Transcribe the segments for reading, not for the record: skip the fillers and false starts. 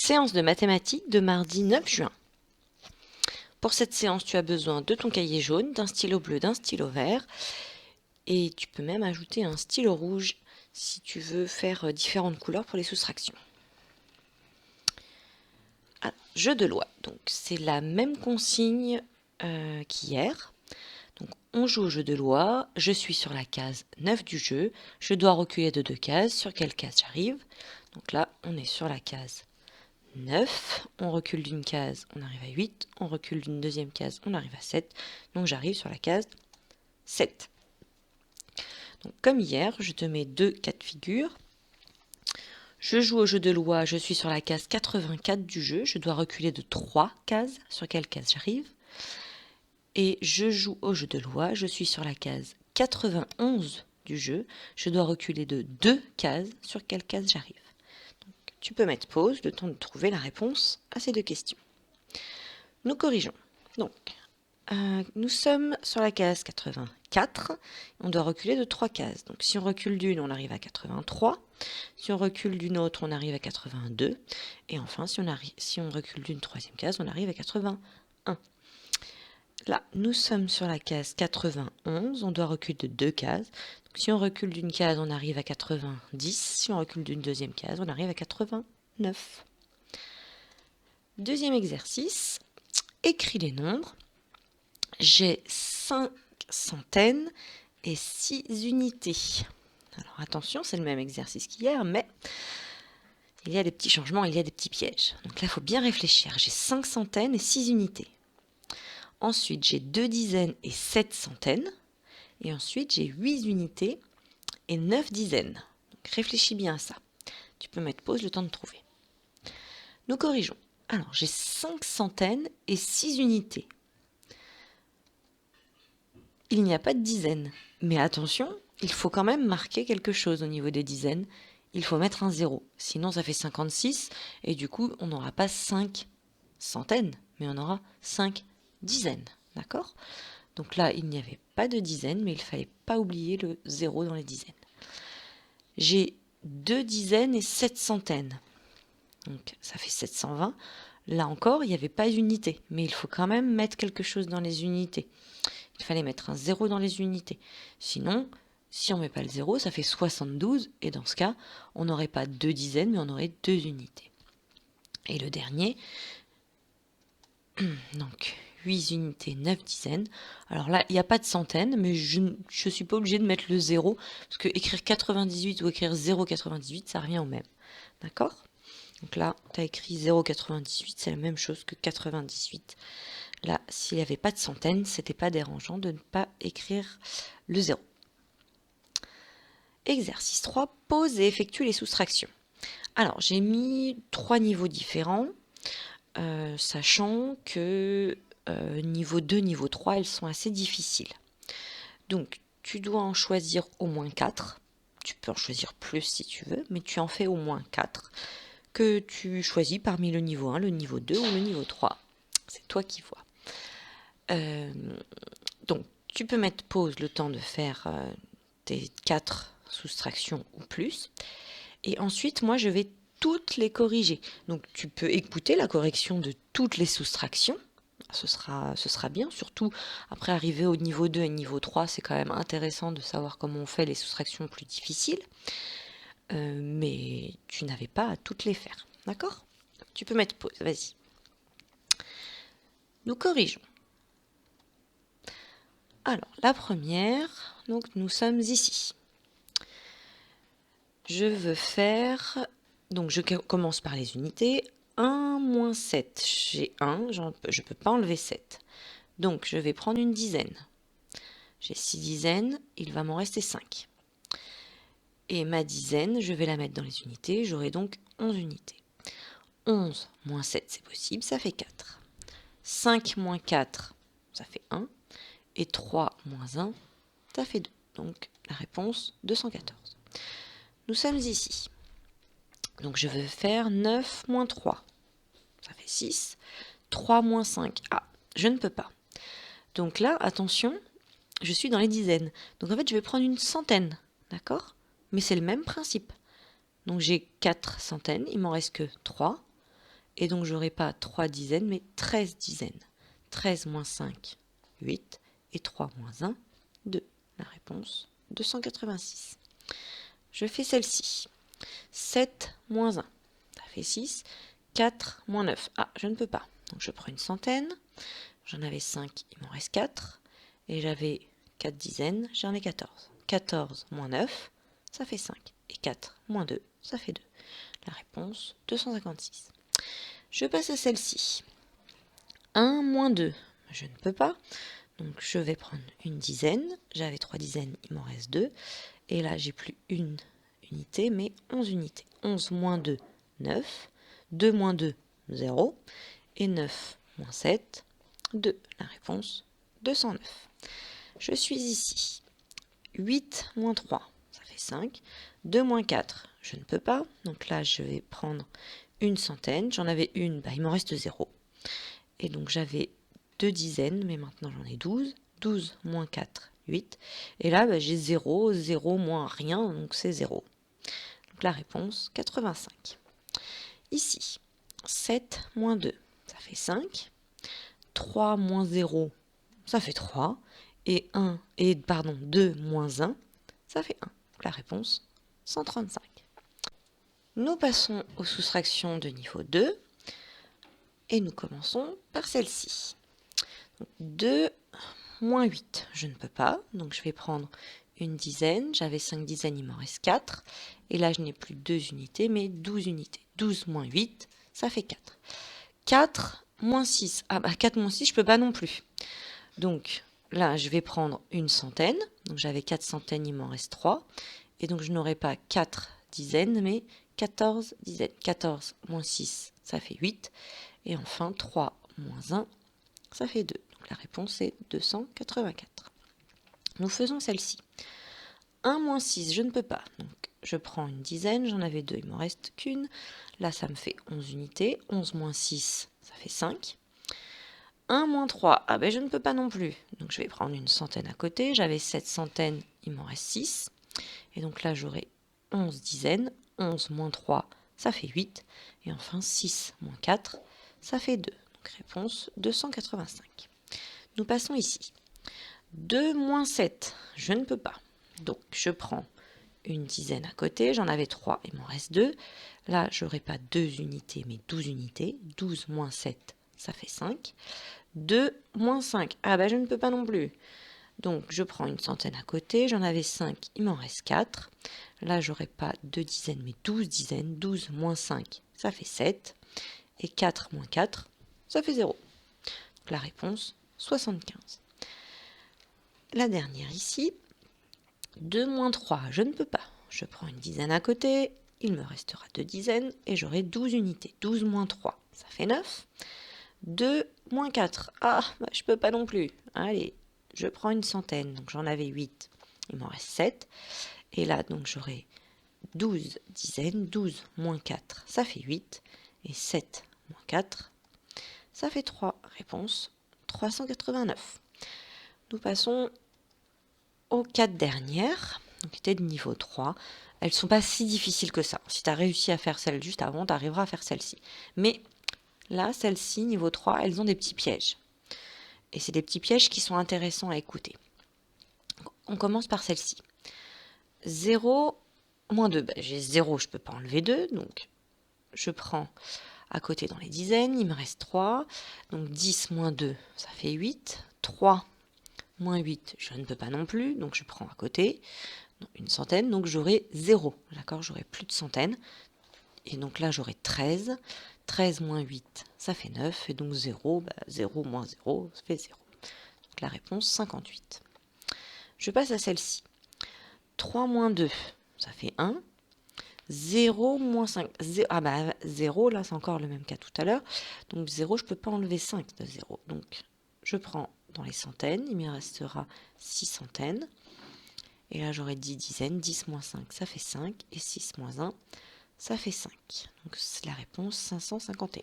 Séance de mathématiques de mardi 9 juin. Pour cette séance, tu as besoin de ton cahier jaune, d'un stylo bleu, d'un stylo vert et tu peux même ajouter un stylo rouge si tu veux faire différentes couleurs pour les soustractions. Ah, jeu de loi, donc c'est la même consigne qu'hier. Donc on joue au jeu de loi, je suis sur la case 9 du jeu, je dois reculer de 2 cases, sur quelle case j'arrive? Donc là, on est sur la case 9, on recule d'une case, on arrive à 8, on recule d'une deuxième case, on arrive à 7, donc j'arrive sur la case 7. Donc comme hier, je te mets deux cas de figure. Je joue au jeu de loi, je suis sur la case 84 du jeu, je dois reculer de 3 cases, sur quelle case j'arrive? Et je joue au jeu de loi, je suis sur la case 91 du jeu, je dois reculer de 2 cases, sur quelle case j'arrive? Tu peux mettre pause, le temps de trouver la réponse à ces deux questions. Nous corrigeons. Donc, nous sommes sur la case 84. On doit reculer de 3 cases. Donc, si on recule d'une, on arrive à 83. Si on recule d'une autre, on arrive à 82. Et enfin, si on recule d'une troisième case, on arrive à 81. Là, nous sommes sur la case 91. On doit reculer de 2 cases. Donc, si on recule d'une case, on arrive à 90. Si on recule d'une deuxième case, on arrive à 89. Deuxième exercice. Écris les nombres. J'ai 5 centaines et 6 unités. Alors attention, c'est le même exercice qu'hier, mais il y a des petits changements, il y a des petits pièges. Donc là, il faut bien réfléchir. J'ai 5 centaines et 6 unités. Ensuite, j'ai 2 dizaines et 7 centaines. Et ensuite, j'ai 8 unités et 9 dizaines. Donc réfléchis bien à ça. Tu peux mettre pause, le temps de trouver. Nous corrigeons. Alors, j'ai 5 centaines et 6 unités. Il n'y a pas de dizaines. Mais attention, il faut quand même marquer quelque chose au niveau des dizaines. Il faut mettre un 0. Sinon, ça fait 56. Et du coup, on n'aura pas 5 centaines, mais on aura 5 dizaines. D'accord? Donc là, il n'y avait pas de dizaines, mais il ne fallait pas oublier le 0 dans les dizaines. J'ai 2 dizaines et 7 centaines. Donc ça fait 720. Là encore, il n'y avait pas d'unité, mais il faut quand même mettre quelque chose dans les unités. Il fallait mettre un 0 dans les unités. Sinon, si on ne met pas le 0, ça fait 72. Et dans ce cas, on n'aurait pas 2 dizaines, mais on aurait 2 unités. Et le dernier, donc 8 unités, 9 dizaines. Alors là, il n'y a pas de centaines, mais je ne suis pas obligée de mettre le 0, parce que écrire 98 ou écrire 0,98, ça revient au même. D'accord? Donc là, tu as écrit 0,98, c'est la même chose que 98. Là, s'il n'y avait pas de centaines, c'était pas dérangeant de ne pas écrire le 0. Exercice 3, pose et effectue les soustractions. Alors, j'ai mis 3 niveaux différents, sachant que niveau 2, niveau 3, elles sont assez difficiles. Donc, tu dois en choisir au moins 4. Tu peux en choisir plus si tu veux, mais tu en fais au moins 4 que tu choisis parmi le niveau 1, le niveau 2 ou le niveau 3. C'est toi qui vois. Donc, tu peux mettre pause le temps de faire tes 4 soustractions ou plus. Et ensuite, moi, je vais toutes les corriger. Donc, tu peux écouter la correction de toutes les soustractions. Ce sera bien, surtout après arriver au niveau 2 et niveau 3, c'est quand même intéressant de savoir comment on fait les soustractions plus difficiles. Mais tu n'avais pas à toutes les faire. D'accord? Tu peux mettre pause, vas-y. Nous corrigeons. Alors, la première, donc nous sommes ici. Je veux faire, donc je commence par les unités. 1 moins 7, j'ai 1, je ne peux pas enlever 7. Donc je vais prendre une dizaine. J'ai 6 dizaines, il va m'en rester 5. Et ma dizaine, je vais la mettre dans les unités, j'aurai donc 11 unités. 11 moins 7, c'est possible, ça fait 4. 5 moins 4, ça fait 1. Et 3 moins 1, ça fait 2. Donc la réponse, 214. Nous sommes ici. Donc je veux faire 9 moins 3. Ça fait 6. 3 moins 5. Ah, je ne peux pas. Donc là, attention, je suis dans les dizaines. Donc en fait, je vais prendre une centaine. D'accord? Mais c'est le même principe. Donc j'ai 4 centaines, il m'en reste que 3. Et donc, j'aurai pas 3 dizaines, mais 13 dizaines. 13 moins 5, 8. Et 3 moins 1, 2. La réponse, 286. Je fais celle-ci. 7 moins 1, ça fait 6. 4 moins 9. Ah, je ne peux pas. Donc, je prends une centaine. J'en avais 5, il m'en reste 4. Et j'avais 4 dizaines, j'en ai 14. 14 moins 9, ça fait 5. Et 4 moins 2, ça fait 2. La réponse, 256. Je passe à celle-ci. 1 moins 2, je ne peux pas. Donc je vais prendre une dizaine. J'avais 3 dizaines, il m'en reste 2. Et là, j'ai plus une unité, mais 11 unités. 11 moins 2, 9. 2 moins 2, 0. Et 9 moins 7, 2. La réponse, 209. Je suis ici. 8 moins 3, ça fait 5. 2 moins 4, je ne peux pas. Donc là, je vais prendre une centaine. J'en avais une, il m'en reste 0. Et donc j'avais 2 dizaines, mais maintenant j'en ai 12. 12 moins 4, 8. Et là, j'ai 0. 0 moins rien, donc c'est 0. Donc la réponse, 85. Ici, 7 moins 2, ça fait 5. 3 moins 0, ça fait 3. Et 2 moins 1, ça fait 1. La réponse, 135. Nous passons aux soustractions de niveau 2. Et nous commençons par celle-ci. 2 moins 8, je ne peux pas. Donc je vais prendre une dizaine. J'avais 5 dizaines, il m'en reste 4. Et là, je n'ai plus 2 unités, mais 12 unités. 12 moins 8, ça fait 4. 4 moins 6. 4 moins 6, je ne peux pas non plus. Donc là, je vais prendre une centaine. Donc j'avais 4 centaines, il m'en reste 3. Et donc je n'aurai pas 4 dizaines, mais 14 dizaines. 14 moins 6, ça fait 8. Et enfin, 3 moins 1, ça fait 2. Donc la réponse est 284. Nous faisons celle-ci. 1 moins 6, je ne peux pas. Donc je prends une dizaine, j'en avais 2, il ne m'en reste qu'une. Là, ça me fait 11 unités. 11 moins 6, ça fait 5. 1 moins 3, je ne peux pas non plus. Donc je vais prendre une centaine à côté. J'avais 7 centaines, il m'en reste 6. Et donc là, j'aurai 11 dizaines. 11 moins 3, ça fait 8. Et enfin, 6 moins 4, ça fait 2. Donc réponse 285. Nous passons ici. 2 moins 7, je ne peux pas. Donc je prends une dizaine à côté. J'en avais 3, il m'en reste 2. Là, je n'aurai pas 2 unités, mais 12 unités. 12 moins 7, ça fait 5. 2 moins 5, je ne peux pas non plus. Donc je prends une centaine à côté. J'en avais 5, il m'en reste 4. Là, j'aurai pas 2 dizaines, mais 12 dizaines. 12 moins 5, ça fait 7. Et 4 moins 4, ça fait 0. Donc la réponse, 75. La dernière ici, 2 moins 3, je ne peux pas. Je prends une dizaine à côté, il me restera 2 dizaines et j'aurai 12 unités. 12 moins 3, ça fait 9. 2 moins 4, je peux pas non plus. Allez, je prends une centaine, donc j'en avais 8, il m'en reste 7. Et là, donc j'aurai 12 dizaines. 12 moins 4, ça fait 8. Et 7 moins 4, ça fait 3. Réponse 389. Nous passons aux 4 dernières, qui étaient de niveau 3. Elles ne sont pas si difficiles que ça. Si tu as réussi à faire celle juste avant, tu arriveras à faire celle-ci. Mais là, celles-ci, niveau 3, elles ont des petits pièges. Et c'est des petits pièges qui sont intéressants à écouter. On commence par celle-ci. 0 moins 2. J'ai 0, je ne peux pas enlever 2. Donc, je prends à côté dans les dizaines. Il me reste 3. Donc, 10 moins 2, ça fait 8. 3 moins 8, je ne peux pas non plus. Donc, je prends à côté une centaine. Donc, j'aurai 0. D'accord, j'aurai plus de centaines. Et donc là, j'aurai 13. 13 moins 8, ça fait 9. Et donc 0, 0 moins 0, ça fait 0. Donc la réponse, 58. Je passe à celle-ci. 3 moins 2, ça fait 1. 0 moins 5. 0, là, c'est encore le même cas tout à l'heure. Donc 0, je ne peux pas enlever 5 de 0. Donc je prends dans les centaines. Il me restera 6 centaines. Et là, j'aurai 10 dizaines. 10 moins 5, ça fait 5. Et 6 moins 1, ça fait 5. Donc c'est la réponse 551.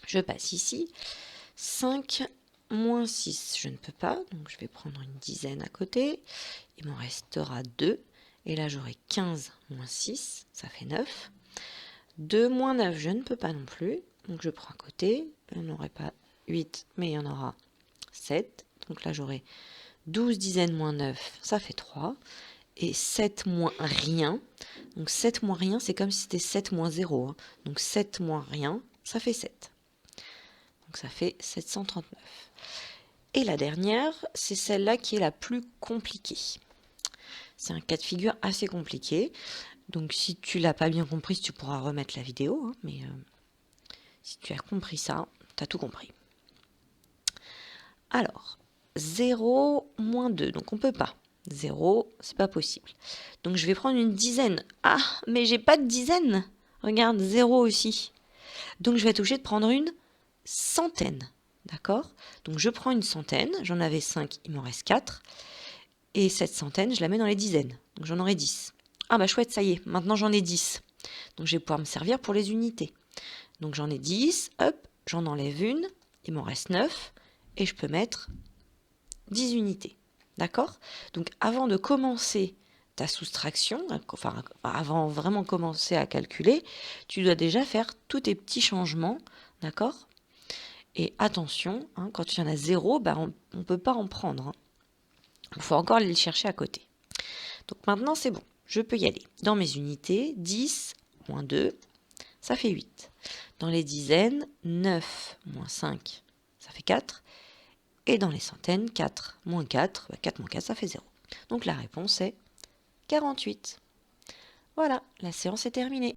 Je passe ici. 5 moins 6, je ne peux pas. Donc je vais prendre une dizaine à côté. Il m'en restera 2. Et là, j'aurai 15 moins 6, ça fait 9. 2 moins 9, je ne peux pas non plus. Donc je prends à côté, il n'y en aurait pas 8, mais il y en aura 7. Donc là j'aurai 12 dizaines moins 9, ça fait 3. Et 7 moins rien, donc 7 moins rien, c'est comme si c'était 7 moins 0. Hein. Donc 7 moins rien, ça fait 7. Donc ça fait 739. Et la dernière, c'est celle-là qui est la plus compliquée. C'est un cas de figure assez compliqué. Donc si tu l'as pas bien compris, tu pourras remettre la vidéo. Hein, mais si tu as compris ça, tu as tout compris. Alors, 0 moins 2, donc on peut pas. 0, c'est pas possible. Donc je vais prendre une dizaine. Ah, mais j'ai pas de dizaine. Regarde, 0 aussi. Donc je vais être obligée de prendre une centaine. D'accord? Donc je prends une centaine, j'en avais 5, il m'en reste 4. Et cette centaine, je la mets dans les dizaines. Donc j'en aurai 10. Ah bah chouette, ça y est, maintenant j'en ai 10. Donc je vais pouvoir me servir pour les unités. Donc j'en ai 10, hop, j'en enlève une, il m'en reste 9, et je peux mettre 10 unités. D'accord? Donc avant de commencer ta soustraction, enfin avant vraiment commencer à calculer, tu dois déjà faire tous tes petits changements, d'accord? Et attention, hein, quand il y en a 0, bah on ne peut pas en prendre. Hein. Il faut encore aller le chercher à côté. Donc maintenant c'est bon, je peux y aller. Dans mes unités, 10 moins 2, ça fait 8. Dans les dizaines, 9 moins 5, ça fait 4. Et dans les centaines, 4 moins 4, 4 moins 4, ça fait 0. Donc la réponse est 48. Voilà, la séance est terminée.